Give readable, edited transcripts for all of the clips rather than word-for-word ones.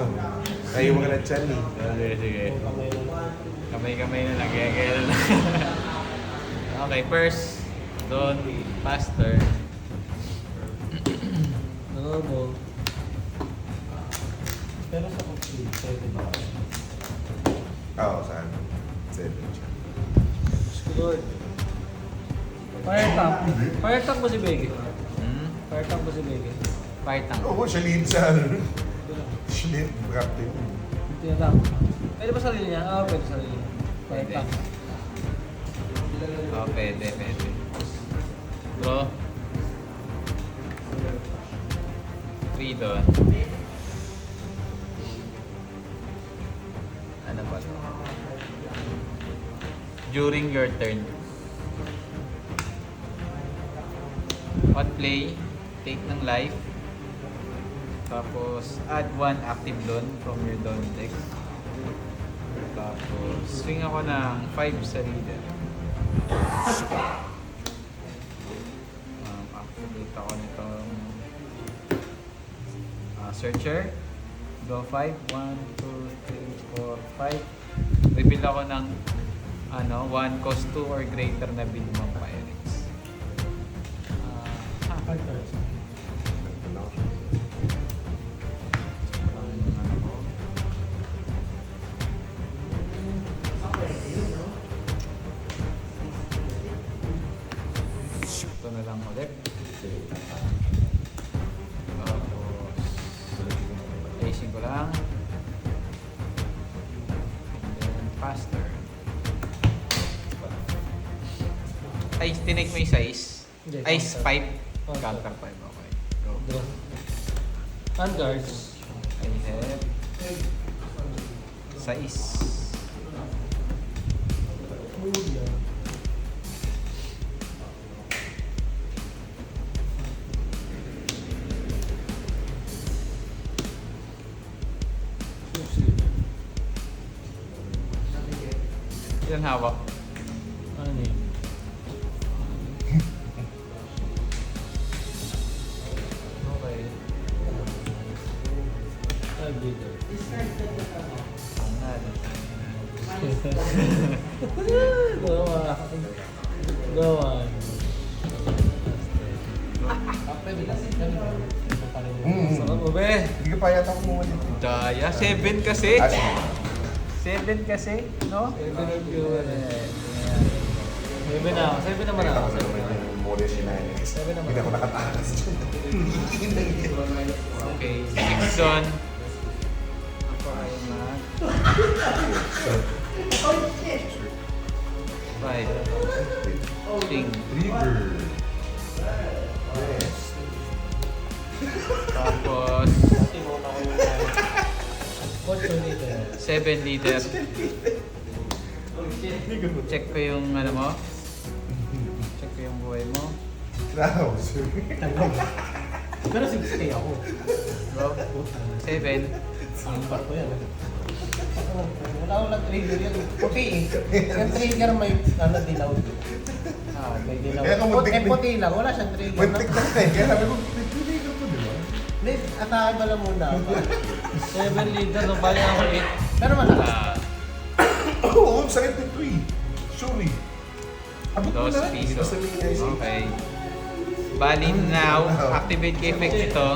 yun. Tayo mo ka na dyan eh. Sige, sige. Kamay-kamay na lang, kaya na lang. Okay, first, Don, Pastor. Normal. Pero sa cocktail, 7 ba? Oo, saan? 7 siya. Lord. Fire tank. Fire tank ba si Bege? Fire tank ba si Bege? Fire tank. Oo, siya lead sa ano. Siya lead, captain. Tinatang. Pwede ba sarili niya? Oo, pwede sarili niya. Fire Pwede. tank. Oh, pwede. Bro. 3 Don. Ano ba to? During your turn. On play, take ng life. Tapos, add 1 active Don from your Don deck. Tapos, swing ako ng 5 sa leader. Activate ako nitong searcher. Go 5. 1, 2, 3, 4, 5. Reveal ako ng 1 cost 2 or greater na minimum Pyrex. Fire tank. Ito na lang ulit. Tapos, placing ko lang. And then, faster. Ay, tinake mo yung size? Hindi, Ay, counter. 5. Counter. Counter 5, okay. Go. Draw. Handguards. I have 6. Ilan hawak? Ano yun? Okay. 5 liter. Angal. Go on. Go on. Sarap mo, be. Hindi ka pa yata kumuha dito. Daya. 7 kasi. Ah, sige. 7 kasi, no? 7 na ako. 7 naman Nakita ako. ko na naman yung mole si Nanay. Sabi naman. Hindi ako nakatakas dyan. Okay. 6 zone. Ako ay mag... 5. Sting. Trigger. Yes. Tapos, 8 liter. 7 leader. Check ko yung ano mo. Check ko yung buhay mo. Wow, sir. Pero 6K ako. Go. 7. Ang barko yan. Wala ko lang trigger yan. Puti eh. Yung trigger may dilaw. May dilaw. Kaya kung muntik din. Puti lang. Wala siyang trigger. Muntik na tayo. Kaya sabi ko, trigger ko, di ba? Hindi, atake ba lang muna. 7 liter. So, bali ako 8. Pero malakas. Oo, sakit nito eh. Sorry. Abot mo 2 na. piso. Basta may IC. Okay. Bali now, activate kay effect ito.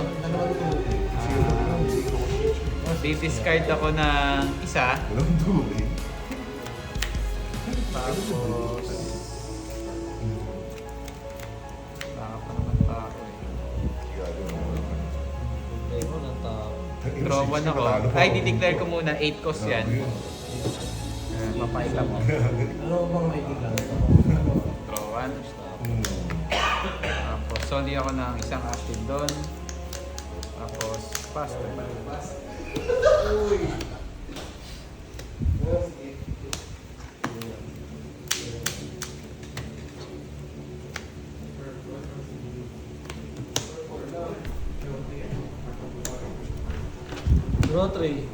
Di-discard ako ng isa. Walang duwi. Tapos... Baka pa naman tao eh. Ayun, ang tao. Draw 1 ako. Ay, di-declare ko muna. 8 cost yan. Papaita mo. Ano bang may dilaw? Draw 1. Tapos, soli ako ng isang active doon. Tapos, faster. Draw 3.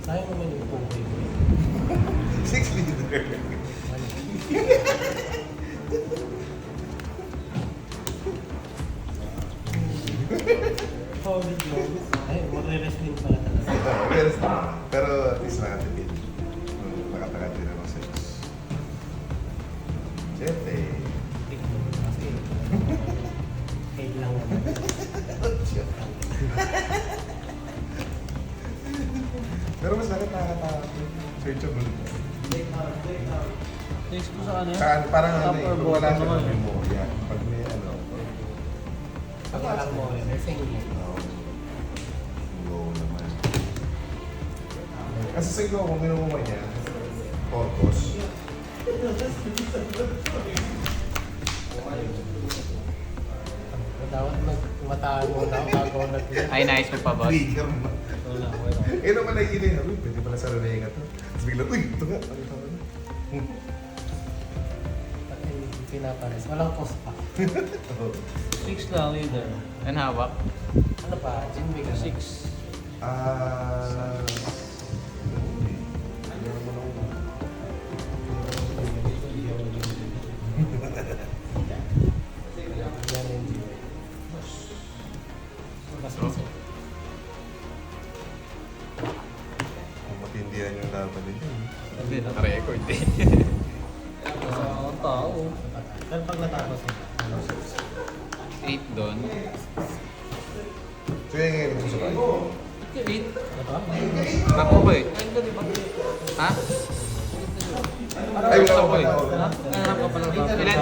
Sayang naman yung pokoy mo. 6 liter. solid yun. Ay, magre-wrestling pala talaga. Pero at least nakatipid. Nakatagal din ako sa 6. Siyempre. Kasi, kahit lang naman. Pero mas nakakatakot. Searchable. Next ko sa ano yun? Saan, parang ano eh, Upper kung wala bottom siya naman ng eh. memoria. Pag may ano, Pag alam mo, wrestling yun. go naman. Kasi sa ikaw, kung minumuha niya, Porcos. Dapat magmataan mo na bago ako nag- Ay, nice mo pa, boss. Trigger mo. Wala, wala. Eh naman nakikita niya, uy, pwede pala sa Renega to. Tapos bigla, uy, ito nga. Ano ito? Pati pinapares. Walang cost pa. 6 lang, leader. Yan hawak. Ano pa? Jinway ka na. 6. Ah... Yan yung Jinway. Mas Oh. Kung matindihan yung laban nito. Hindi, naka-record eh. Sa ang tao. Pero pag natapos mo, 8 doon. So yung ngayon mo sa bahay. 8. ano to? Ako ba eh? Ha? Ay, Gusto ko wala eh. ko. Nangarap ka pala ba?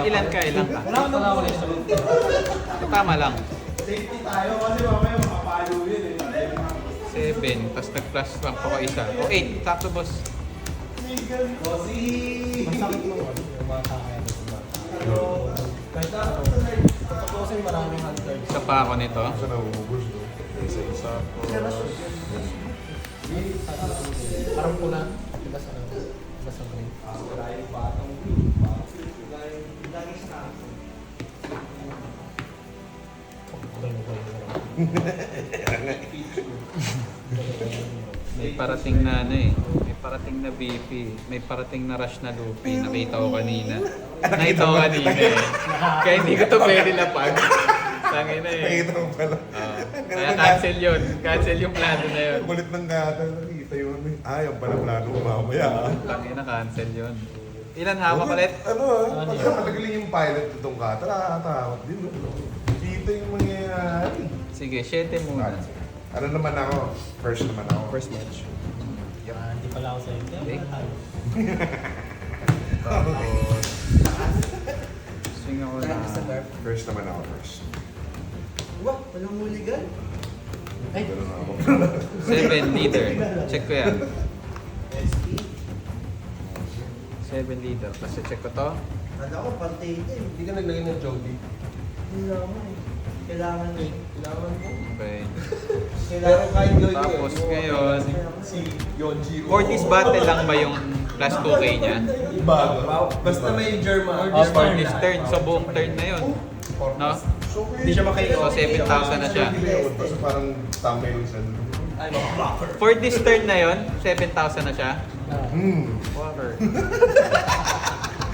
Ilan ka? Ilan ka? Wala ka na ulit. Tama lang. Safety tayo kasi mamaya makapalo yun eh. 7, tapos nag-plus lang po isa. O 8, sakto boss. Masakit mo ano, yung mga kaya na sa mga kahit ano, tapusin maraming hunters. Isa pa ako nito. Sa nauubos, no? Isa-isa. Parang pula. Diba sa brain? May parating na ano eh. May parating na BP. May parating na rush na Luffy. Nakita ko kanina. Nakita ko kanina eh. Kaya hindi ko to pwede lapag. Tangin na eh. Nakita mo pala. Kaya cancel yun. Cancel yung plano na yun. Kulit ng gata. Nakita yun. Ay, ang pala plano mo mamaya. Tangin na cancel yun. Ilan hawak ulit? Ano pagka malagaling yung pilot itong kata, nakakatakot din. No? Dito yung mangyayari. Sige, 7 muna. Ano naman ako? First naman ako. First match. Hindi pala ako sa'yo. Okay. Tayo. Tapos, swing ako na. First naman ako first. Wah, walang muligan. Ay, Ganun ako. 7 leader. Check ko yan. 7 leader. Kasi check ko to. Ano ako, pantay ito eh. hindi ka naglagay ng Jody. Hindi naman eh. Kailangan eh. Kailangan mo. Okay. Kailangan kahit yun Tapos ngayon, Si Yonji. 40s battle lang ba yung plus 2k niya? Bago. Basta may German. Oh, 40s turn. So buong turn na yun. No? Hindi siya makayo. So 7,000 na siya. Basta parang tama yung sa Ay, mga blocker. 40s turn na yun, 7,000 na siya. Water.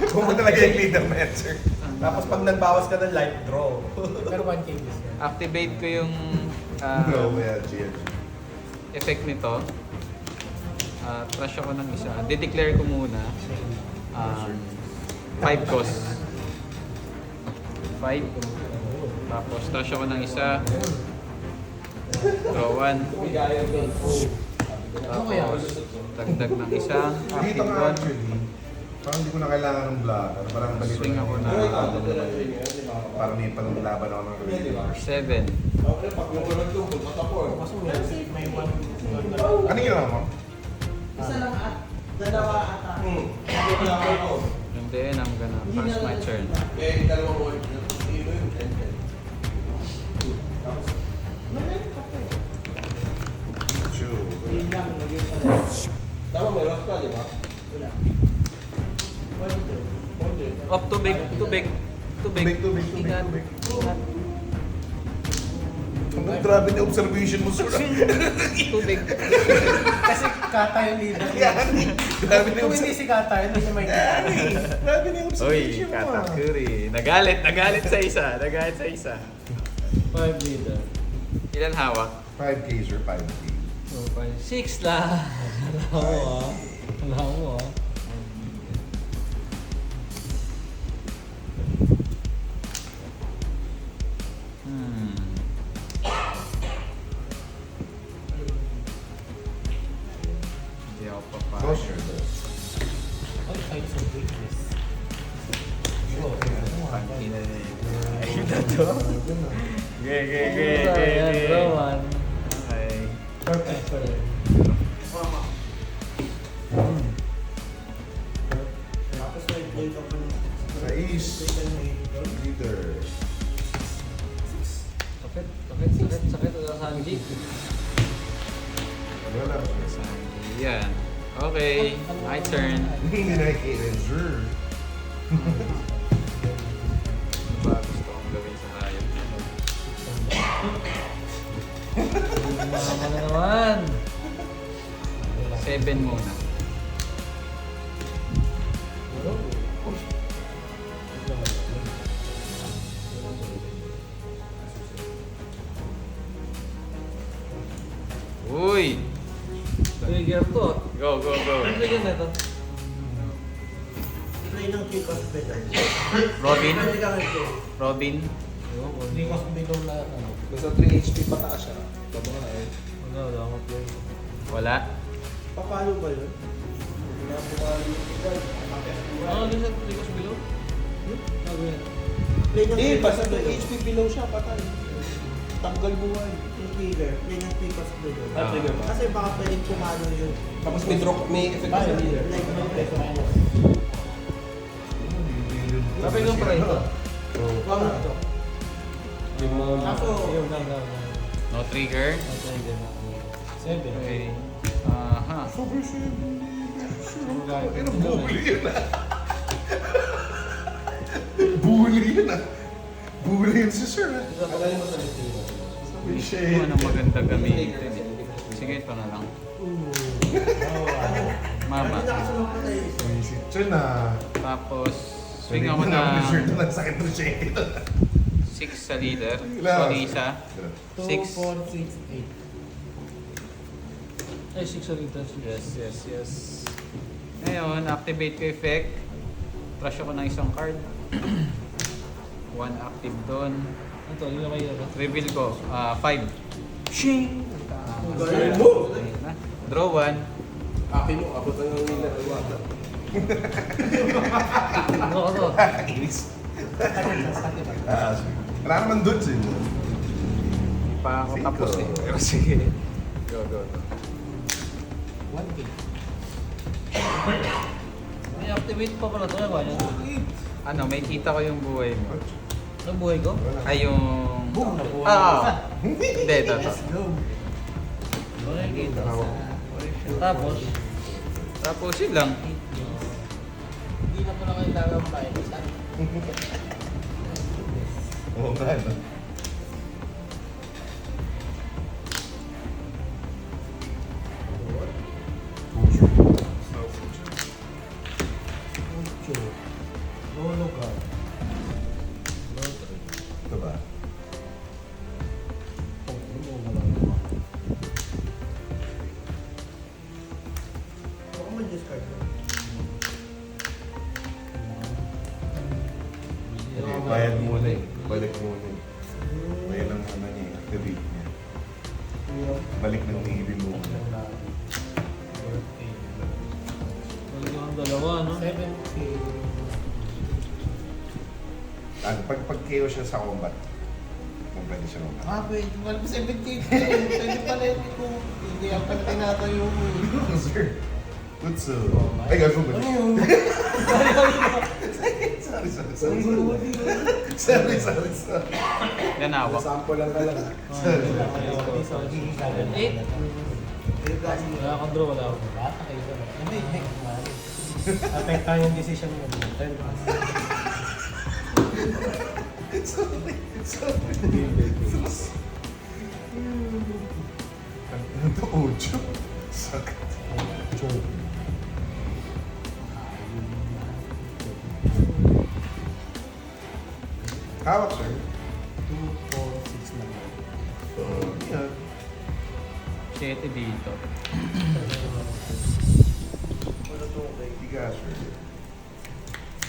Kung mo talaga yung leader na yan, sir. Tapos pag nagbawas ka ng life draw. Pero 1K this year. Activate ko yung No, yeah, GLG. effect nito. Trash ako ng isa. De-declare ko muna. 5 cost. 5. Tapos trash ako ng isa. Draw 1. Tapos dagdag ng isang Dito active nga 1. actually, parang hindi ko na kailangan ng blocker. Parang balik Swing ako na Parang may panlaban ako ng regular. 7. Kasi may one. Ano ginawa mo? Isa lang at dalawa ata. And then I'm gonna pass my turn. Eh, dalawang word. Sino yung 10? Sure. Tama, may loss ka, di ba? Wala. Up, too big, too big. Too big. Too big, too big, Ingat. too big. Ingat. Ang grabe na observation mo, sir. Too big. Kasi Kata yung leader. Grabe na Kung hindi si Kata, hindi siya may Grabe na yung Uy, observation mo. katakuri. Nagalit sa isa. 5 leader. Ilan hawak? 5K, sir, 5K. 6 lang. Wala mo ah. Wala mo ah. Hmm. Hindi ako Go, papayag. sir. All sides of weakness. Pangkin na Ayun na to. Ayan, bro, man. Okay. Perfect. Tapos may play ka pa ng... Sa East. Leader. Sakit. Wala Sanji. Wala lang, sir. Yan. Okay. My turn. Hindi nakikita, sir. Ano ba gusto kong gawin sa hayop na to? Mama na naman. 7 muna. Uy! Trigger to. Go, go, go. Ano trigger na ito? Play ng kick off pedal. Robin? Pwede ka kasi. Robin? Hindi ko below na ano. Basta 3 HP pataas siya. Babae. Wala ako play. Wala. Papalo ba yun? Ano din sa trigger sa below? Sabi yan. Play ng Hindi, kick basta off 3 pedal. HP below siya, patay. Tanggal buhay. Yung trigger. Play ng kick off pedal. Ah, trigger ba? Kasi baka pwedeng pumalo yun. Tapos may drop, may effect pa sa leader. Like, Sabi ko pa ito. wag na ito. Kaso, Ayun, na. No trigger? Ang trigger na. 7. Okay. Aha. Ano, bully yun ah. Bully yun ah. Bully yun si sir ah. Tagalin mo sa litiro. Sabi Hindi siya ko anong maganda gamitin eh. Sige, ito na lang. Mama. hindi nakasunod pa tayo. Si Chun ah. Tapos, swing ako na. na Sir, nagsakit na siya ito. 6 sa leader. Ilan? Sorry, isa. 2, 6. 4, 6, 8. Ay, 6 ulit. Yes. Ngayon, activate ko effect. Trash ako ng isang card. 1 active doon. Ito, yun na kayo. Reveal ko, 5. Shing! Galing mo! Draw 1. Akin mo, abot ang leader. Ano ko to? Inis. Wala naman doon sir. Hindi pa ako Cinco. tapos eh. Pero sige. Go. 1K. May activate pa pala ito. Ano ba yan? Ano, may kita ko yung buhay mo. Ang buhay ko? Ay, yung... Boom! Nabuhay. Hindi, ito. Nakikita. Tapos, Tapos yun lang. Hindi na pala kailangan pa eh. Oo nga, no? Lolo ka. Ito ba? Baka mag-discard mo. Hindi, bayad muna eh. Balik muna eh. May lang ano niya, activate niya. Balik ng navy mo. balik ko ang dalawa, no? 7K. Ano, pag KO siya sa combat, kung pwede siya combat. Ah, pwede. Wala pa 7K. Pwede pala yun kung hindi ang pala tinatayo mo. Sir, good so. Ay, gago ba? Ano yun? Sorry. Yan hawak. Sample lang ka lang. Sorry. Wala akong draw, wala akong. Bata kayo ba? Hindi, heck, man. Apektahan yung decision mo. Turn pass. Sorry. Ano to, Ocho? Sakit. Hawak, sir. 2, 4, 6 naman. So, 7 dito. Tigas, sir.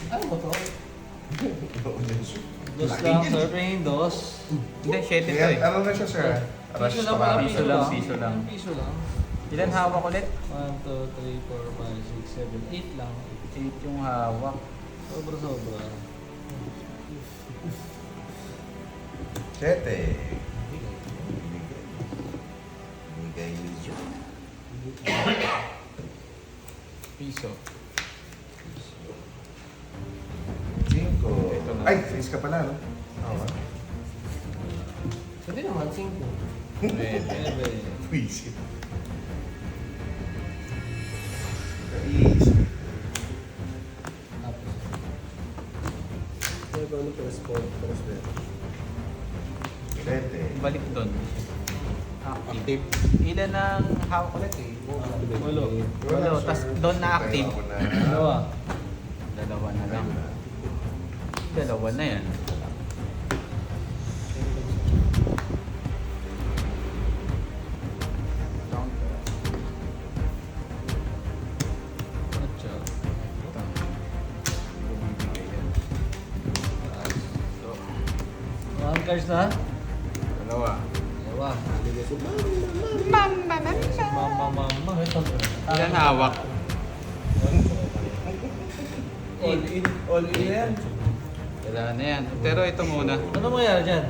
Ano mo to? Oo, yan, sir. Dos lang, sir. Pahingin dos. Hindi, 7 to Kaya, eh. ano na siya, sir? Rush Piso lang pa. pala, Piso lang, piso lang. Piso lang. Ilan hawak ulit? 1, 2, 3, 4, 5, 6, 7, 8 lang. 8 yung hawak. Sobra-sobra. 7. Bigay ni John. Piso. 5. Ito na. Ay, 6 ka pala, no? Oo. Pwede naman, 5. Pwede. Puisit. Easy. Kaya ba ano press call? Press call. 7. Balik doon. Active. Ilan ang hawak ulit eh? Walo. Walo. Tas doon na active. Ako na. Dalawa. Dalawa na lang. Dalawa na yan. Atcha. One cards na? Dalawa. Dalawa. Mama. Mama. Ito. Ilan hawak? All in yan. Wala na yan. Pero ito muna. Ano mangyari dyan?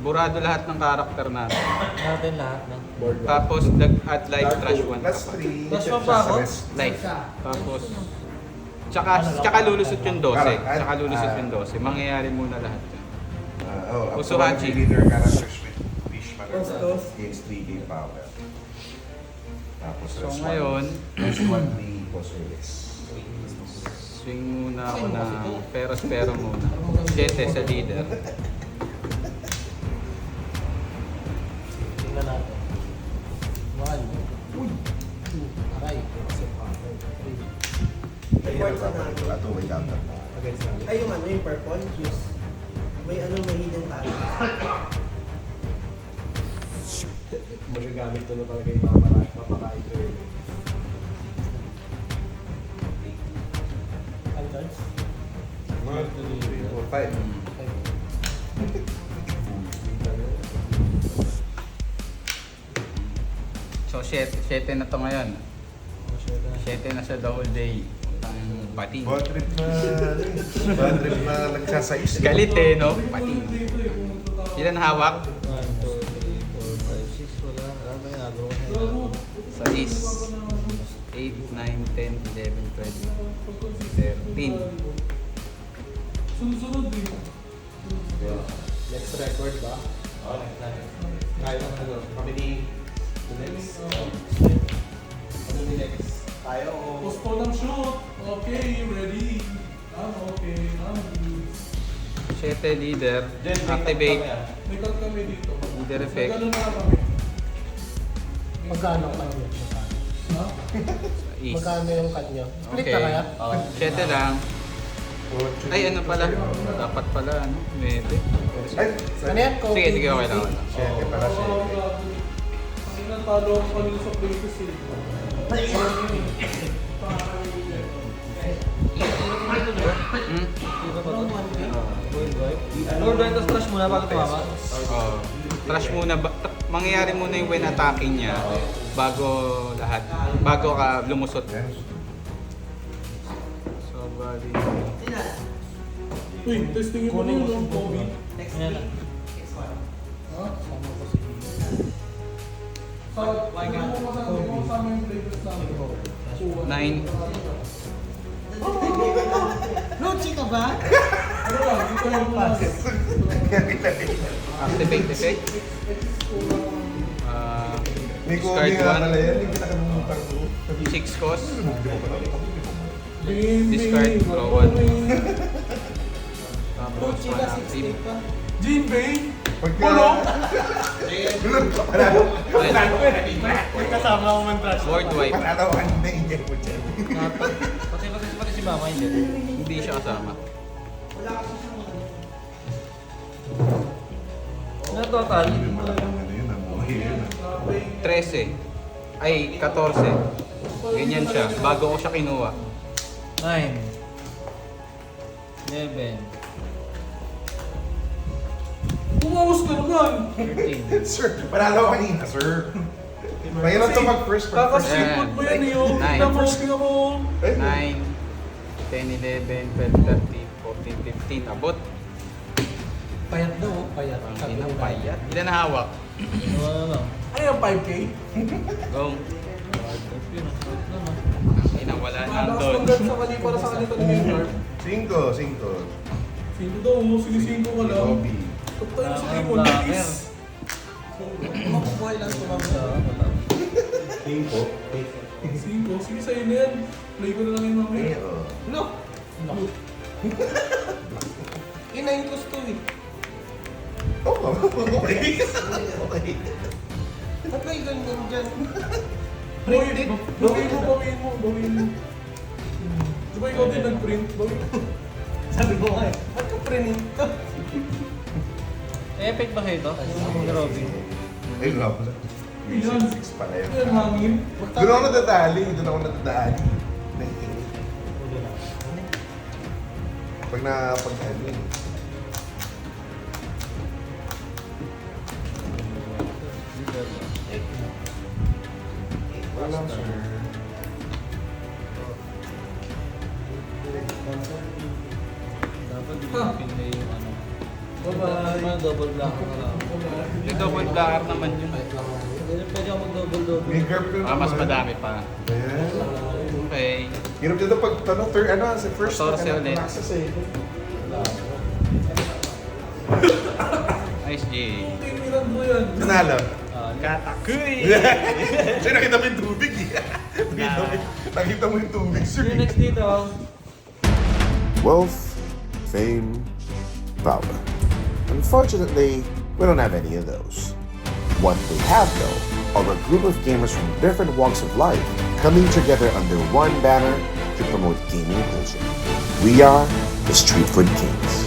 Burado lahat ng karakter natin. Natin lahat na. Board lang. Tapos at live trash 1 Plus ka pa. 3. Plus one pa ako? Live. Tapos tsaka lulusot yung 12. Tsaka lulusot yung 12. Mangyayari muna lahat yan. Usuhachi. Leader characters with wish Cost. gains 3 game power. Tapos So ngayon, plus 1 equals service. swing muna ako ng pero muna. 7 sa leader. Tingnan natin. 1. Uy! 2. Aray. Ay, yan ang babalik ko. Ato, may counter. Against namin. Ay, yung ano, yung purple juice. May ano, may hidden talent. Magagamit ko na talaga yung mapakain ko yun. Ang cards? 1, 2, 3, 4, 5. So 7 na to ngayon. 7 na sa the whole day. Ang pating. Bad trip na nagsasais. Galit eh, no? Pating. Ilan hawak? 1, 2, 3, 4, 5, 6. Wala. Wala ba yung agro ko sa 6, 8, 9, 10, 11, 12, 13. Next record ba? Oo, next time. Kaya ng ano, kami ni the next. Kami ni next. Tayo o... Postpone ang shoot. Okay, ready. Okay. 7 leader. Activate. May cut kami dito. Leader effect. Ganun na kami. Magkano ang cut nyo? Ha? East. Magkano yung cut nyo? Split Okay. na kaya? 7 lang. Ay, ano pala? Dapat pala, ano? 9. Ay, Ano yan? Sige, sige, okay lang. 7 pala, 7. Ang inang talo ako kanina sa places eh. Hmm? Tira pa to? Boy, boy. Board boy, tapos trash muna bago tumama. Oh. Trash muna. Mangyayari muna yung when attacking niya bago lahat. Bago ka lumusot. So, bali. Uy, testingin mo Kunin mo yung si Kobe. Ayan na. Ha? Ano mo kasama yung players namin? 9. Luchi ka ba? Ano ba? Dito yung pass. Activate effect. May Discard coding nga pala 1. yan. Hindi nakalimutan ko. 6 cost. Bing, Discard, bing, draw bing. 1. Tapos, Luchi ka, 6 active. pa. Jin Bane. Pagka... Bulok! Bulok pa pala. May kasama ako man trash. Board wipe. Panalawan na inject mo dyan. Pati si mama hindi. Hindi siya kasama. Wala kasi siyang ano. Ano total? Malaking ano yun, ang buhay yun. Bane 13. Ay, 14. Ganyan siya. Bago ko siya kinuha. 9. 11. Bumawas ka naman. 13. Sir, panalo ka kanina, sir. Mahirap to mag-first pag first. Kakasipot mo yan eh. Oh. Nine. Tingnan mo. 9, 10, 11, 12, 13, 14, 15. Abot. Payat daw, oh. Payat. Hindi na payat. Ilan na hawak? Ano lang. Ano yung 5K? Go. Hindi na, wala na Malakas doon. lang sa kali para sa kali talaga yung card. 5. 5 daw, oh. Sige 5 ka lang. Bobby. Tapos tayo sa Ang 3 blacker. Makukuhay lang tumama. Wala. 5. Sige sa'yo na yan. Play ko na lang yung mamaya. Look! Look! Inayin ko to eh. Oh, okay. Okay. Ba't may ganyan dyan? Bawin mo. Di ba ikaw din nag-print? Bawin mo. Sabi ko nga eh, ba't ka prinin to? Epic ba kayo ito? Yung drawing. Ay, nga pala. Yan. 6 pala yun. Yan, hangin. Doon ako nadadali. Pag ano eh. Wala, sir. Dapat di ko pinay yung ano. Bye-bye. Mga double black na lang. May double blacker naman yun. Pwede ako mag-double. May girlfriend Ah, mas naman. madami pa. Ayan. Okay. Hirap dito pag third, sa first 14 ulit. nasa second. Nice, G. Team Milan mo yan. Nanalo. Katakuy! Sir, nakita mo yung tubig eh. Nakita mo yung tubig, sir. Yung next dito. Wealth, fame, power. Unfortunately, we don't have any of those. What we have, though, are a group of gamers from different walks of life coming together under one banner to promote gaming culture. We are the Street Food Kings.